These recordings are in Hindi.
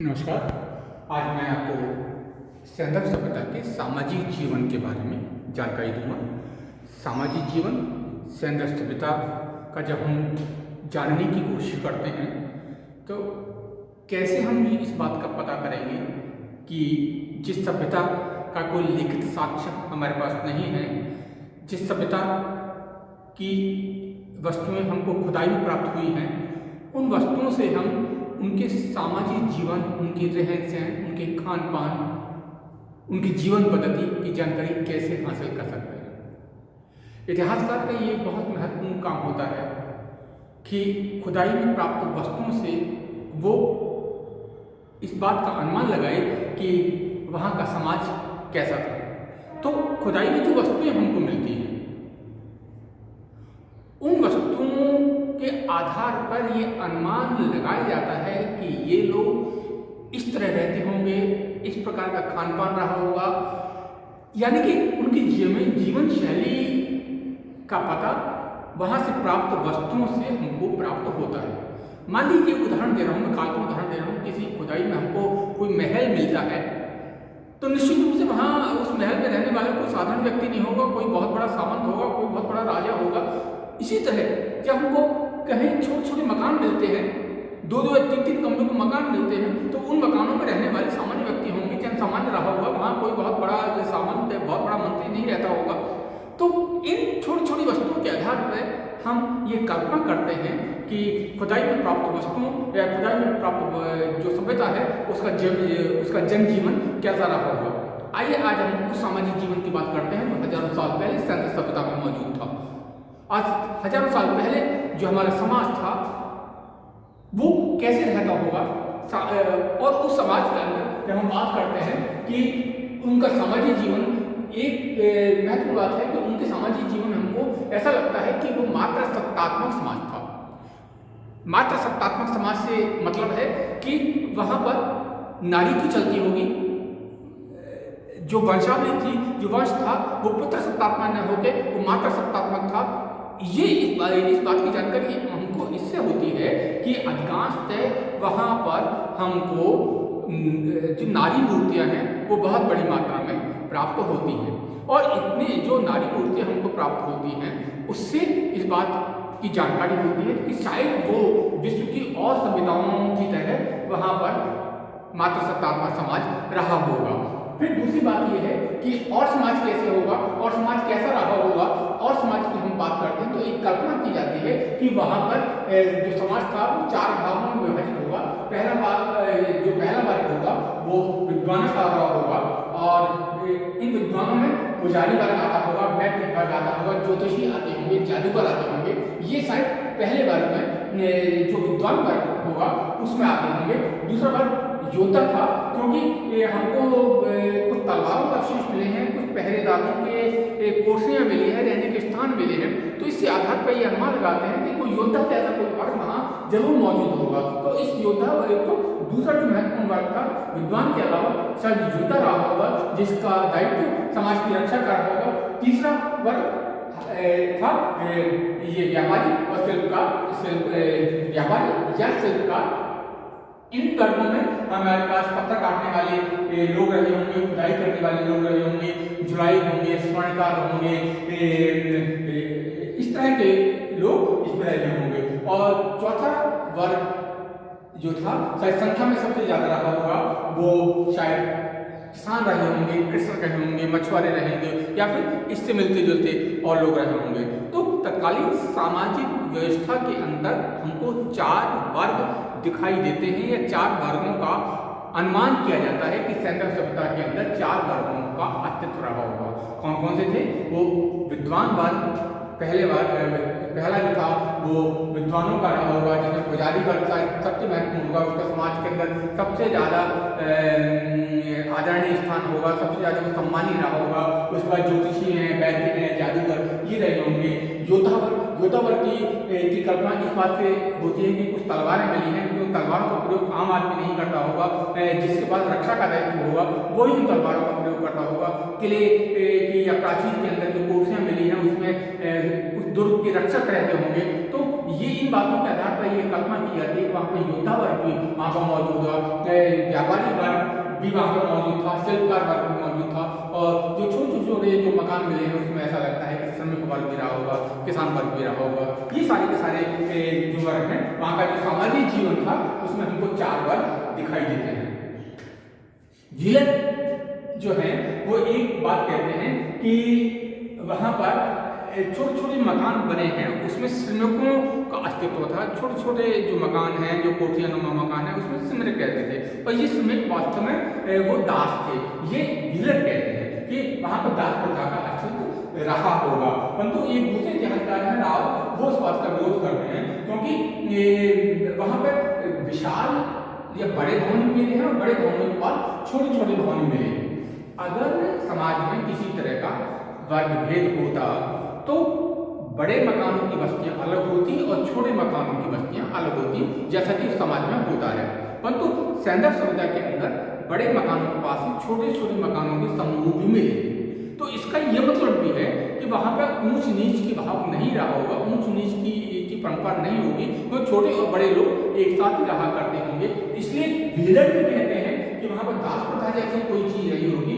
नमस्कार। आज मैं आपको सैंधव सभ्यता के सामाजिक जीवन के बारे में जानकारी दूंगा। सामाजिक जीवन सैंधव सभ्यता का जब हम जानने की कोशिश करते हैं तो कैसे हम इस बात का पता करेंगे कि जिस सभ्यता का कोई लिखित साक्ष्य हमारे पास नहीं है, जिस सभ्यता की वस्तुएं हमको खुदाई में प्राप्त हुई हैं, उन वस्तुओं से हम उनके सामाजिक जीवन, उनके रहन सहन, उनके खान पान, उनकी जीवन पद्धति की जानकारी कैसे हासिल कर सकते हैं। इतिहासकार का ये बहुत महत्वपूर्ण काम होता है कि खुदाई में प्राप्त वस्तुओं से वो इस बात का अनुमान लगाए कि वहाँ का समाज कैसा था। तो खुदाई में जो वस्तुएं हमको मिलती हैं, उन वस्तुओं के आधार पर ये अनुमान लगाया जाता है कि ये लोग इस तरह रहते होंगे, इस प्रकार का खान पान रहा होगा, यानी कि उनकी जीवन शैली का पता वहाँ से प्राप्त वस्तुओं से हमको प्राप्त होता है। मान लीजिए उदाहरण दे रहा हूँ, मैं काल्पनिक उदाहरण दे रहा हूँ, किसी खुदाई में हमको कोई महल मिलता है तो निश्चित रूप से वहाँ उस महल में रहने वाला कोई साधारण व्यक्ति नहीं होगा, कोई बहुत बड़ा सामंत होगा, कोई बहुत बड़ा राजा होगा। इसी तरह जब हमको कहीं छोटे छोटे मकान मिलते हैं, दो दो या तीन तीन कमरों के मकान मिलते हैं, तो उन मकानों में रहने वाले सामान्य व्यक्ति होंगे, जन सामान्य रहा होगा, वहाँ कोई बहुत बड़ा सामंत, बहुत बड़ा मंत्री नहीं रहता होगा। तो इन छोटी छोटी वस्तुओं के आधार पर हम ये कल्पना करते हैं कि खुदाई में प्राप्त वस्तुओं या खुदाई में प्राप्त जो सभ्यता है उसका जनजीवन कैसा रहा होगा। आइए आज हम उस सामाजिक जीवन की बात करते हैं जो हजारों साल पहले सैंधव सभ्यता में मौजूद था। आज हजारों साल पहले जो हमारा समाज था वो कैसे रहता होगा, और उस समाज के अंदर जब हम बात करते हैं कि उनका सामाजिक जीवन, एक महत्वपूर्ण बात है कि उनके सामाजिक जीवन हमको ऐसा लगता है कि वो मात्र सत्तात्मक समाज था। मात्र सत्तात्मक समाज से मतलब है कि वहाँ पर नारी की चलती होगी, जो वंशावली थी, जो वंश था वो पुत्र सत्तात्मक न होकर वो मात्र सत्तात्मक था। ये इस बात की जानकारी हमको इससे होती है कि अधिकांशतः वहाँ पर हमको जो नारी मूर्तियाँ हैं वो बहुत बड़ी मात्रा में प्राप्त होती हैं, और इतनी जो नारी मूर्तियाँ हमको प्राप्त होती हैं उससे इस बात की जानकारी होती है कि शायद वो विश्व की और सभ्यताओं की तरह वहाँ पर मात्र सत्तात्मक समाज रहा होगा। फिर दूसरी बात यह है कि और समाज कैसे होगा, और समाज कैसा रहा होगा, और समाज की हम बात करते हैं तो एक कल्पना की जाती है कि वहाँ पर जो समाज था वो चार भागों में विभाजित होगा। पहला वर्ग होगा वो विद्वान का रहा होगा, और इन विद्वानों में पुजारी वर्ग आता होगा, वैद्य वर्ग आता होगा, ज्योतिषी आते होंगे, जादूगर आते होंगे। ये शायद पहले वर्ग में जो विद्वान वर्ग होगा उसमें आते होंगे। दूसरा वर्ग योद्धा था, क्योंकि हमको कुछ तलवारों का अवशेष मिले हैं, कुछ पहरेदारों के कोठरियाँ मिली हैं, रहने के स्थान मिले हैं, तो इससे आधार पर ये अनुमान लगाते हैं कि कोई योद्धा जैसा कोई वर्ग वहाँ जरूर मौजूद होगा। तो इस योद्धा तो दूसरा जो महत्वपूर्ण वर्ग था विद्वान के अलावा शायद योद्धा रहा होगा, जिसका दायित्व समाज की रक्षा कर रहा होगा। तीसरा वर्ग था ये व्यापारी और शिल्पकार। इन वर्गों में हमारे पास पत्थर काटने वाले लोग रहे होंगे, खुदाई करने वाले लोग रहे होंगे, जुलाई होंगे, स्वर्णकार होंगे, इस तरह के लोग इसमें रहे होंगे। और चौथा वर्ग जो था शायद संख्या में सबसे ज्यादा रहा होगा वो शायद किसान रहे होंगे, कृषक रहे होंगे, मछुआरे रहेंगे, या फिर इससे मिलते जुलते और लोग रहे होंगे। तो तत्कालीन सामाजिक व्यवस्था के अंदर हमको चार वर्ग दिखाई देते हैं, या चार वर्गों का अनुमान किया जाता है कि सैंधव सभ्यता के अंदर चार वर्गों का अस्तित्व रहा होगा। कौन कौन से थे? वो विद्वान वर्ग, पहला जो था वो विद्वानों का रहा होगा, जिसमें पुजारी वर्ग सबसे महत्वपूर्ण होगा, उसका समाज के अंदर सबसे ज़्यादा आदरणीय स्थान होगा, सबसे ज़्यादा वो सम्मानित रहा होगा। उसके बाद ज्योतिषी हैं, वैद्य हैं, जादूगर, ये रहे होंगे। योद्धा वर्ग की कल्पना इस बात से होती है कि कुछ तलवारें मिली हैं, तो तलवारों का प्रयोग आम आदमी नहीं करता होगा, जिसके पास रक्षा का दायित्व होगा वही उन तलवारों का प्रयोग करता होगा। किले की या प्राचीर के अंदर जो कोठरियाँ मिली हैं उसमें उस दुर्ग के रक्षक रहते होंगे, तो ये इन बातों के आधार पर ये कल्पना की जाती है कि वहाँ पर योद्धा वर्ग भी वहाँ पर मौजूद था, व्यापारी वर्ग भी वहाँ पर मौजूद था, शिल्पकार वर्ग भी मौजूद था, और जो छोटे छोटे जो मकान मिले हैं उसमें ऐसा लगता है कि श्रमिक वर्ग भी रहा होगा, किसान वर्ग भी रहा होगा। ये सारे के सारे जो वर्ग हैं, वहाँ का जो सामाजिक जीवन था उसमें हमको 4 वर्ग दिखाई देते हैं। व्हीलर जो है वो एक बात कहते हैं कि वहाँ पर छोटे छोटे मकान बने हैं, उसमें श्रमिकों का अस्तित्व था। छोटे छोटे जो मकान हैं, जो कोठियानुमा मकान है, उसमें श्रमिक रहते थे, और ये श्रमिक वास्तव में वो दास थे। ये व्हीलर कहते हैं कि वहाँ पर दास प्रथा का अस्तित्व रहा होगा। परंतु एक दूसरे इतिहासकार हैं राव, वो उस बात का विरोध करते हैं, क्योंकि वहाँ पर विशाल या बड़े भवन मिले हैं, और बड़े भवनों के बाद छोटे छोटे भवन मिले। अगर समाज में किसी तरह का वर्ग भेद होता तो बड़े मकानों की बस्तियां अलग होती और छोटे मकानों की बस्तियां अलग होती, जैसा कि समाज में होता है। परंतु सैंडर समुदाय के अंदर बड़े मकानों के पास ही छोटे छोटे मकानों के समूह भी मिले। तो इसका यह मतलब भी है कि वहां पर ऊंच नीच की भाव नहीं रहा होगा, ऊंच नीच की परंपरा नहीं होगी, तो छोटे और बड़े लोग एक साथ ही रहा करते होंगे। इसलिए व्हीलर भी कहते हैं कि वहां पर दास प्रथा जैसी कोई चीज रही होगी।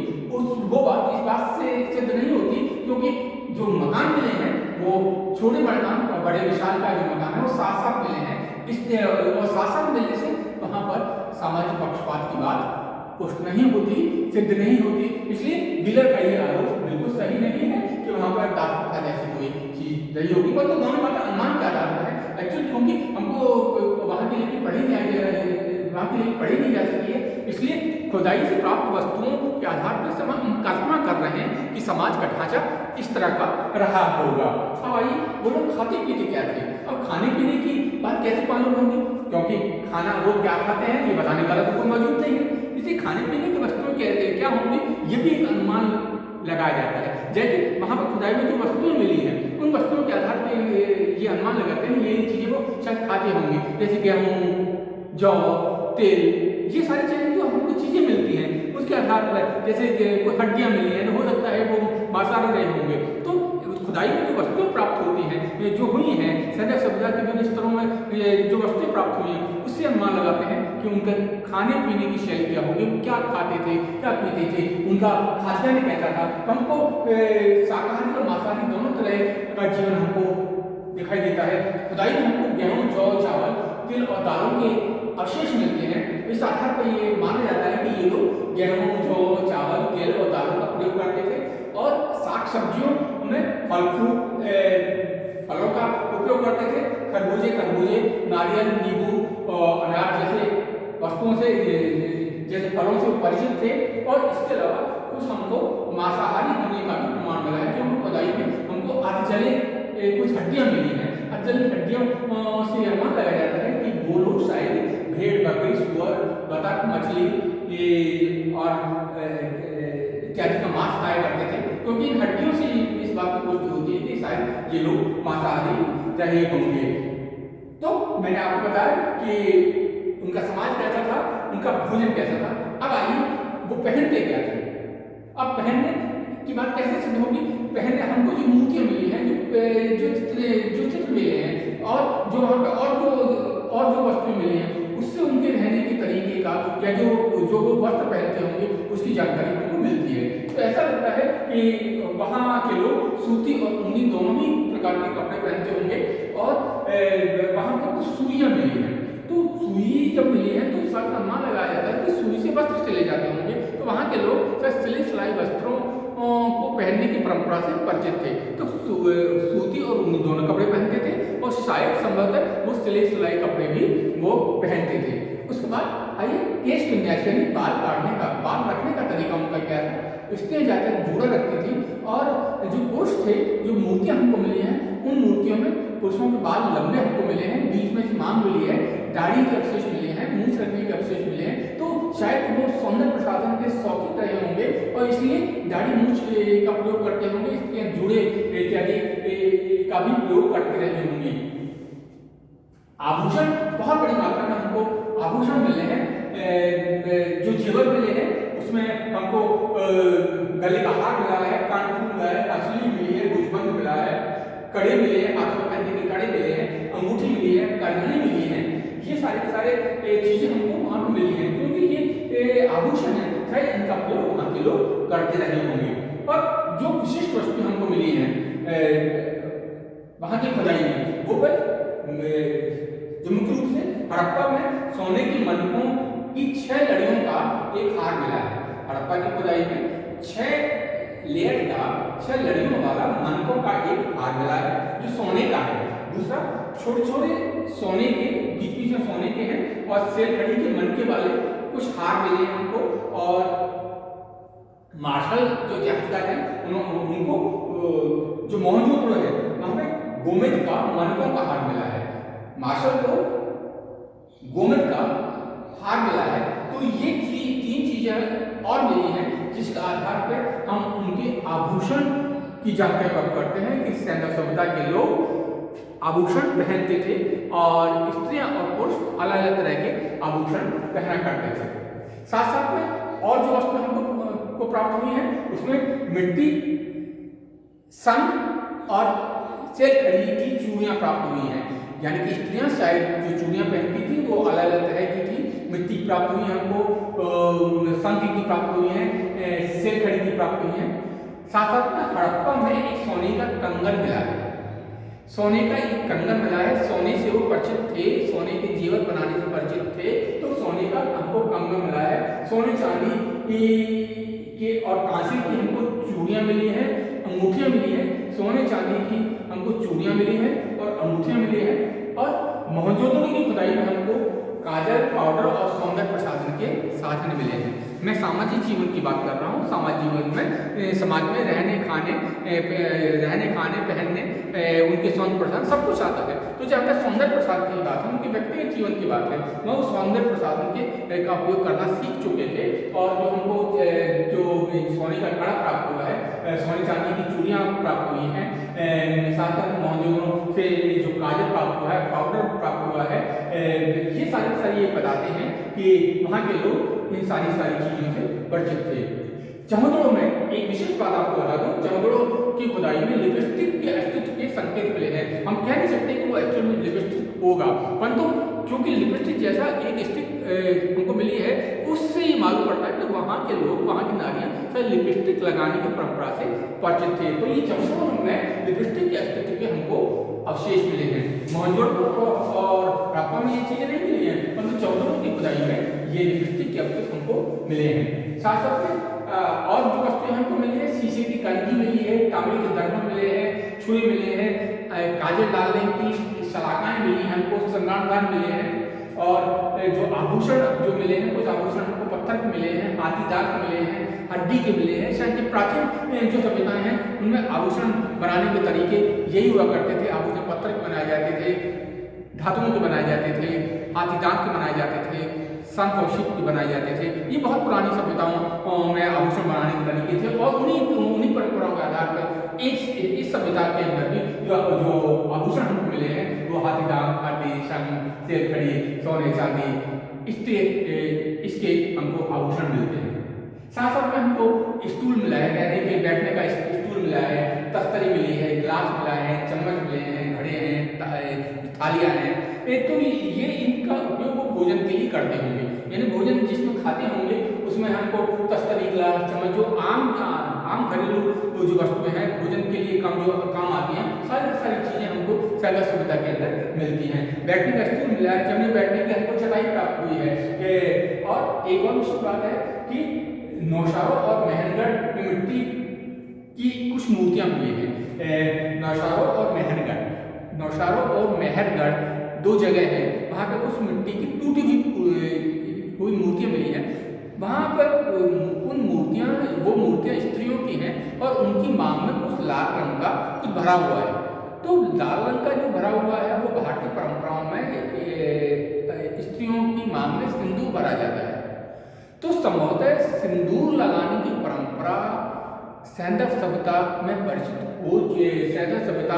वो बात इस बात से सिद्ध नहीं होती, क्योंकि जो मकान मिले हैं वो छोटे मकान और बड़े विशाल का जो मकान है वो साथ साथ मिले हैं, इसलिए और साथ साथ मिलने से वहां पर सामाजिक पक्षपात की बात पुष्ट नहीं होती, सिद्ध नहीं होती। इसलिए व्हीलर का ये आरोप बिल्कुल सही नहीं है कि वहां पर दास प्रथा जैसी कोई चीज रही होगी। पर तो दोनों बातें अनुमान के आधार पर है एक्चुअली, क्योंकि हमको वहां की लिपि पढ़ी नहीं जा सकती है। इसलिए खुदाई से प्राप्त वस्तुओं के आधार पर हम कल्पना कर रहे हैं कि समाज का ढांचा इस तरह का रहा होगा। अब आइए वो लोग खाते पीते क्या थे। अब खाने पीने की बात कैसे मालूम होगी, क्योंकि खाना वो क्या खाते हैं ये बताने वाला तो कोई मौजूद नहीं है। इसलिए खाने पीने की वस्तुएं क्या होंगी ये भी एक अनुमान लगाया जाता है। जैसे वहाँ पर खुदाई में जो वस्तुएं मिली हैं उन वस्तुओं के आधार पर ये अनुमान लगाते हैं ये चीजें वो शायद खाते होंगे, जैसे गेहूँ, जौ, तेल, ये सारी चीजें जो हमको चीजें मिलती हैं उसके आधार पर, जैसे कोई हड्डियां मिली हैं तो हो सकता है वो मांसाहारी रहे होंगे। तो खुदाई में जो वस्तुएं प्राप्त होती हैं जो हुई हैं सैंडर समुदाय के विभिन्न स्तरों में जो वस्तुएं प्राप्त हुई हैं उससे अनुमान लगाते हैं कि उनका खाने पीने की शैली क्या होगी, क्या खाते थे, क्या पीते थे, उनका खाद्यान्न कैसा था। हमको शाकाहारी और मांसाहारी दोनों तरह का जीवन हमको दिखाई देता है। खुदाई में हमको गेहूँ, जौ, चावल, तिल और दालों के अवशेष मिलते हैं। इस आधार पर ये माना जाता है कि ये लोग गेहूँ, जौ, चावल, तेल और दालों का प्रयोग करते थे, और साग सब्जियों में फलों का उपयोग करते थे। खरबूजे, नारियल, नींबू और अनार जैसे वस्तुओं से जैसे फलों से परिचित थे। और इसके अलावा कुछ हमको मांसाहारी होने का भी प्रमाण मिला है, क्योंकि खुदाई में हमको अर्धजले कुछ हड्डियां मिली हैं। अर्धजली हड्डियों से अनुमान लगाया जाता है कि वो लोग शायद भेड़, बकरी, सुअर, बतख, मछली और इत्यादि का मांस खाया करते थे, क्योंकि इन हड्डियों से इस बात की पुष्टि होती है कि शायद ये लोग मांसाहारी रहे होंगे। तो मैंने आपको बताया कि उनका समाज कैसा था, उनका भोजन कैसा था। अब आइए वो पहनते क्या थे। अब पहनने की बात कैसे सिद्ध होगी। पहनने हमको जो मूर्तियां मिली हैं, जो चित्र मिले हैं, और जो वहाँ पे और जो वस्तुएं मिली हैं उससे उनके रहने के तरीके का या जो वो वस्त्र पहनते होंगे उसकी जानकारी हमको मिलती है। तो ऐसा लगता है कि वहाँ के लोग सूती और ऊनी दोनों ही प्रकार के कपड़े पहनते होंगे। और वहाँ पर कुछ सुइयां मिली हैं, तो सुई जब मिली है तो इसका अनुमान लगाया जाता है कि सुई से वस्त्र सिले जाते होंगे। तो वहाँ के लोग सिले सिलाई वस्त्रों को पहनने की परंपरा से परिचित थे। तो सूती और ऊनी दोनों कपड़े पहनते थे, और शायद संभवतः वो सिले सिलाई कपड़े भी वो पहनते थे। उसके बाद आइए केश विन्यास यानी बाल काटने का, बाल रखने का तरीका उनका क्या था। स्त्रियां जाकर जूड़ा रखती थी, और जो पुरुष थे, जो मूर्तियां हमको मिली हैं उन मूर्तियों में पुरुषों के बाल लंबे हमको मिले हैं, बीच में मांग मिली है, दाढ़ी के अवशेष मिले हैं, मूंछ रखने के अवशेष मिले हैं। तो शायद वो सौंदर्य प्रसाधन के शौकीन रहे होंगे, और इसलिए दाढ़ी मूंछ का प्रयोग करते होंगे। इसलिए जूड़े इत्यादि का भी प्रयोग करते रहे होंगे। आभूषण बहुत बड़ी मात्रा में हमको आभूषण मिले हैं, जो जेवर मिले हैं उसमें हमको गले का हार मिला है, कानफूल मिला है, असली मिली है, भुजबंद मिला है, कड़े मिले हैं, हाथों में पहनने के कड़े मिले हैं, अंगूठी मिली है, करधनी मिली है, ये सारे के सारे चीजें हमको वहां पर मिली हैं, क्योंकि ये आभूषण है, शायद इनका प्रयोग वहां के लोग करते रहे होंगे। और जो विशिष्ट वस्तु हमको मिली है वहां की खुदाई में, वो जो मुख्य रूप से हड़प्पा में सोने की मनकों की 6 लड़ियों का एक हार मिला है। हड़प्पा की खुदाई में 6 लेयर का 6 लड़ियों वाला मनकों का एक हार मिला है जो सोने का है। दूसरा, छोटे छोटे सोने के बीच बीच में सोने के हैं और सेलखड़ी के मनके वाले कुछ हार मिले हैं हमको। और मार्शल जो इतिहासकार हैं उनको जो मोहनजोदड़ो है वहां पे गोमेद का मनकों का हार मिला है, मार्शल को गोमेद का हार मिला है। तो ये 3 चीजें और मिली हैं जिसके आधार पर हम उनके आभूषण की जानकारी करते हैं कि सैंडल सभ्यता के लोग आभूषण पहनते थे और स्त्रियां और पुरुष अलग अलग तरह के आभूषण पहना करते थे। साथ साथ में और जो वस्तु हमको प्राप्त हुई है उसमें मिट्टी, शंख और सेलखड़ी की चूड़ियां प्राप्त हुई हैं, यानी कि स्त्रियां शायद जो चूड़ियां पहनती थी वो अलग अलग तरह की थी। मिट्टी की प्राप्त हुई है हमको, शंख की प्राप्त हुई है, सेलखड़ी की प्राप्त हुई है। साथ साथ में हड़प्पा में एक सोने का कंगन मिला है, सोने का एक कंगन मिला है, सोने से वो परिचित थे, सोने के जेवर बनाने से परिचित थे, तो सोने का हमको कंगन मिला है। सोने चांदी के और कांसे की हमको चूड़ियां मिली हैं, अंगूठियां मिली हैं। सोने चांदी की हमको चूड़ियां मिली हैं और अंगूठियां मिली हैं। और मोहनजोदड़ो की खुदाई में हमको काजल, पाउडर और सौंदर्य प्रसाधन के साधन मिले हैं। मैं सामाजिक जीवन की बात कर रहा हूँ। सामाजिक जीवन में समाज में रहने खाने पहनने उनके सौंदर्य प्रसाधन सब कुछ आता है। तो जहाँ तक सौंदर्य प्रसाद की बात है, उनके व्यक्तिगत जीवन की बात है, वह उस सौंदर्य प्रसाधन के का उपयोग करना सीख चुके थे। और जो हमको जो सोने का कड़ा प्राप्त हुआ है, सोने चांदी की चूड़ियाँ प्राप्त हुई हैं, साथ साथ मोहनजोदड़ो से जो काजल प्राप्त हुआ है, पाउडर प्राप्त हुआ है, ये सारी ये बताते हैं कि वहाँ के लोग इन सारी चीजों से परिचित थे। चमोदड़ो में एक विशेष बात आपको बता दूं, चमोदड़ो की खुदाई में लिपस्टिक के अस्तित्व के संकेत मिले हैं। हम कह नहीं सकते कि वो एक्चुअल में लिपस्टिक होगा, परंतु क्योंकि लिपस्टिक जैसा एक स्टिक हमको मिली है, उससे ये मालूम पड़ता है कि वहाँ के लोग, वहाँ की नारियां लिपस्टिक लगाने की परंपरा से परिचित थे। तो ये चमोदड़ो में लिपस्टिक के अस्तित्व के हमको अवशेष मिले हैं। मोहनजोदड़ो और हड़प्पा में ये चीजें नहीं मिली हैं, परंतु चमोदड़ो की खुदाई में ये लिपस्टिक के अवशेष हमको मिले हैं। साथ साथ में और जो वस्तुएं हमको मिली है, शीशे की कंघी मिली है, तांबे के दर्पण मिले हैं, छुरे मिले हैं, काजल डालने की सलाखाएं मिली हैं हमको, श्रृंगारदान मिले हैं। और जो आभूषण जो मिले हैं, कुछ आभूषण हमको पत्थर के मिले हैं, हाथी दांत के मिले हैं, हड्डी के मिले हैं। शायद कि प्राचीन जो सभ्यताएं हैं उनमें आभूषण बनाने के तरीके यही हुआ करते थे। आभूषण पत्थर के बनाए जाते थे, धातुओं के बनाए जाते थे, हाथी दांत के बनाए जाते थे, शंख और शिप के बनाए जाते थे। ये बहुत पुरानी सभ्यताओं में आभूषण बनाने के तरीके थे। और उन्हीं परंपराओं के आधार पर इस सभ्यता के अंदर भी जो आभूषण हमको मिले हैं वो हाथी दांत, हड्डी, शंख, सेलखड़ी, सोने चांदी, इसके हमको आभूषण मिलते हैं। साथ साथ में हमको स्टूल मिला है, रहने के बैठने का स्टूल मिला है, तस्तरी मिली है, गिलास मिला है, चम्मच मिले हैं, घड़े हैं, थालियां हैं। तो ये इनका उपयोग वो भोजन के लिए करते होंगे, यानी भोजन जिसमें खाते होंगे उसमें हमको तस्तरी, गिलास, चम्मच जो आम घरेलू जो वस्तुएं हैं भोजन के लिए काम आती हैं, सारी चीजें हमको सैंडल सभ्यता के अंदर मिलती हैं। बैठने का स्टूल मिला है, जमीन बैठने की हमको चटाई प्राप्त हुई है। और एक और विशेष बात है कि नौशारों और मेहनगढ़ में मिट्टी की कुछ मूर्तियां मिली हैं। नौशारों और मेहरगढ़ 2 जगह है, वहाँ पे कुछ मिट्टी की टूटी हुई मूर्तियां मिली हैं। वहाँ पर वो मूर्तियां स्त्रियों की हैं और उनकी मांग में कुछ लाल रंग का कुछ भरा हुआ है। तो लाल रंग का जो भरा हुआ है वो भारतीय परंपराओं में स्त्रियों की मांग में सिंदूर भरा जाता है। तो संभवतः सिंदूर लगाने की परंपरा सैंडल सभ्यता में सैंडल सभ्यता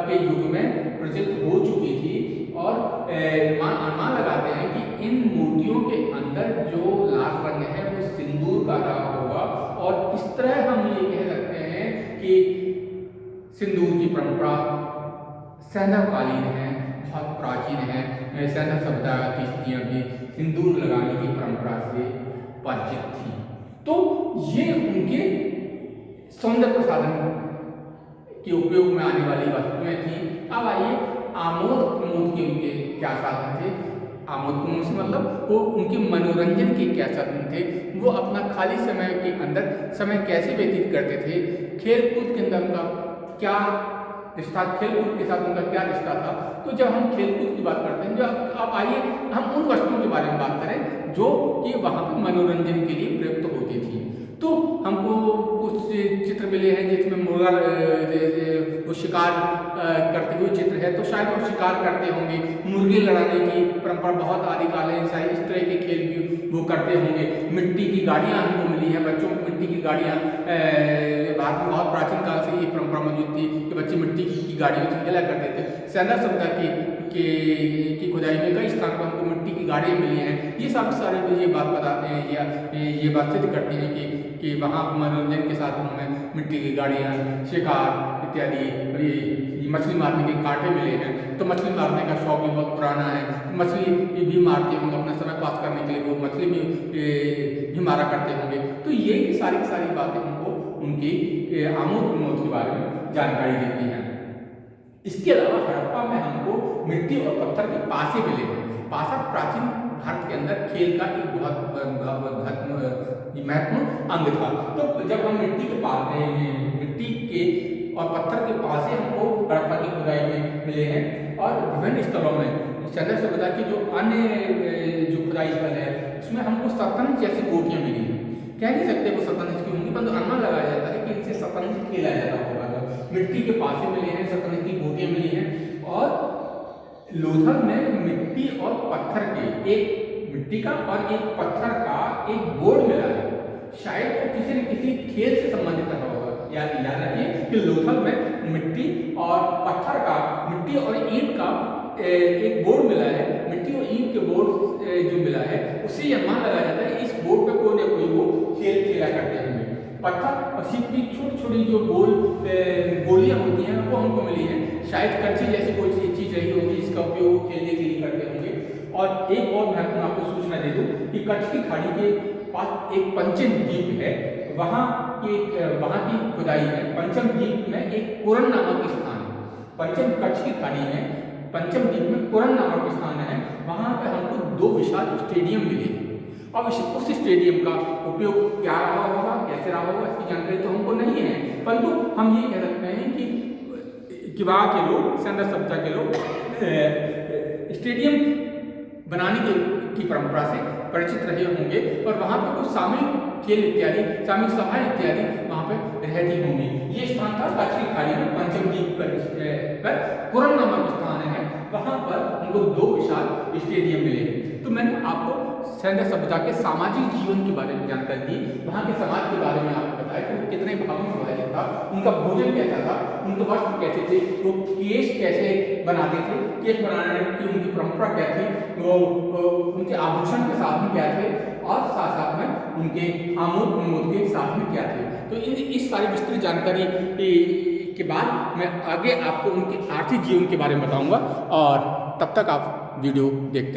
के युग में प्रचलित हो चुकी थी। और अनुमान लगाते हैं कि इन मूर्तियों के अंदर जो लाल रंग है वो सिंदूर का रहा होगा। और इस तरह हम ये कह सकते हैं कि सिंदूर की परंपरा सैंधवकालीन हैं, बहुत प्राचीन हैं। सैंधव सभ्यता की स्त्रियाँ भी सिंदूर लगाने की परंपरा से परिचित थी। तो ये उनके सौंदर्य प्रसाधन के उपयोग में आने वाली वस्तुएं थी। अब आइए आमोद प्रमोद के उनके क्या साधन थे। आमोद प्रमोद से मतलब वो उनके मनोरंजन के क्या साधन थे, वो अपना खाली समय के अंदर समय कैसे व्यतीत करते थे, खेल कूद के अंदर उनका क्या रिश्ता, खेल कूद के साथ उनका क्या रिश्ता था। तो जब हम खेल कूद की बात करते हैं, जब अब आइए हम उन वस्तुओं के बारे में बात करें जो कि वहाँ पर मनोरंजन के लिए प्रयुक्त होती थी। तो हमको कुछ चित्र मिले हैं जिसमें मुर्गा वो शिकार करते हुए चित्र है, तो शायद वो शिकार करते होंगे। मुर्गे लड़ाने की परंपरा बहुत आदिकाल है, शायद इस तरह के खेल भी वो करते होंगे। मिट्टी की गाड़ियाँ हमको मिली हैं, बच्चों को मिट्टी की गाड़ियाँ, भारत में बहुत प्राचीन काल से ये परंपरा मौजूद थी कि बच्चे मिट्टी की गाड़ियों से खेला करते थे। सैंधव सभ्यता की खुदाई में कई स्थान पर हमको मिट्टी की गाड़ियाँ मिली हैं। ये सब सारे ये बात बताते हैं या ये बात सिद्ध करती हैं कि वहाँ मनोरंजन के साधनों में मिट्टी की गाड़ियाँ, शिकार इत्यादि, ये मछली मारने के कांटे मिले हैं। तो मछली मारने का शौक भी बहुत पुराना है, मछली भी मारते होंगे अपना समय पास करने के लिए, वो मछली भी मारा करते होंगे। तो ये की सारी बातें हमको उनकी आमोद प्रमोद के बारे में जानकारी देती हैं। इसके अलावा हड़प्पा में हमको मिट्टी और पत्थर के पासे मिले हैं। पासा प्राचीन भारत के अंदर खेल का एक बहुत महत्वपूर्ण अंग था। तो जब हम मिट्टी के और पत्थर के पासे हमको हड़प्पा की खुदाई में मिले हैं, और विभिन्न स्थलों में सैंधव सभ्यता की जो अन्य जो खुदाई स्थल है उसमें हमको शतरंज जैसी गोटियाँ मिली हैं। कह नहीं सकते वो शतरंज की होंगी, परंतु अनुमान लगाया जाता है कि इनसे शतरंज खेला जाता होगा। मिट्टी के पासे मिले हैं, शतरंज की गोटियाँ मिली हैं, और लोथल में मिट्टी और पत्थर के एक मिट्टी का और एक पत्थर का एक बोर्ड मिला है। शायद वो किसी न किसी खेल से संबंधित रहा होगा। याद रखिए कि लोथल में मिट्टी और पत्थर का, मिट्टी और ईंट का एक बोर्ड मिला है। मिट्टी और ईंट के बोर्ड जो मिला है उससे यह अनुमान लगाया जाता है इस बोर्ड पे कोई ना कोई वो खेल खेला करते होंगे। पत्थर और सीप की छोटी छोटी जो गोलियां होती हैं वो हमको मिली हैं। शायद कच्ची जैसी कोई चीज रही होगी जिसका उपयोग खेलने के लिए करते होंगे। और एक और महत्वपूर्ण आपको सूचना दे दूं कि कच्छ की खाड़ी के पास एक पंचम द्वीप है, वहाँ की खुदाई है। पंचम द्वीप में एक कुरन नामक स्थान है। कच्छ की खाड़ी में पंचम द्वीप में कुरन नामक स्थान है। वहाँ पे हमको 2 विशाल स्टेडियम मिले। अब उस स्टेडियम का उपयोग क्या रहा होगा, कैसे रहा होगा, इसकी जानकारी तो हमको नहीं है, परंतु हम ये कह सकते हैं कि वहाँ के लोग, सैंधव सभ्यता के लोग स्टेडियम बनाने की परंपरा से परिचित रहे होंगे, और वहाँ पर कुछ सामूहिक खेल इत्यादि, सामूहिक सभाएं इत्यादि वहाँ पर रहती होंगी। ये स्थान था कच्छ की खाड़ी में पंचम द्वीप पर कुरन नामक स्थान है। वहाँ पर हमको 2 विशाल स्टेडियम मिले। तो मैंने आपको सैंधव सभ्यता के सामाजिक जीवन के बारे में जानकारी दी, वहाँ के समाज के बारे में आपको बताया कि वो कितने भागों में विभाजित था, उनका भोजन कैसा था, उनके वस्त्र कैसे थे, वो केश कैसे बनाते थे, केश बनाने की उनकी परंपरा क्या थी, वो उनके आभूषण के साधन क्या थे, और साथ साथ में उनके आमोद प्रमोद के साधन क्या थे। तो इस सारी विस्तृत जानकारी के बाद मैं आगे आपको उनके आर्थिक जीवन के बारे में बताऊंगा, और तब तक आप वीडियो देखते रहें।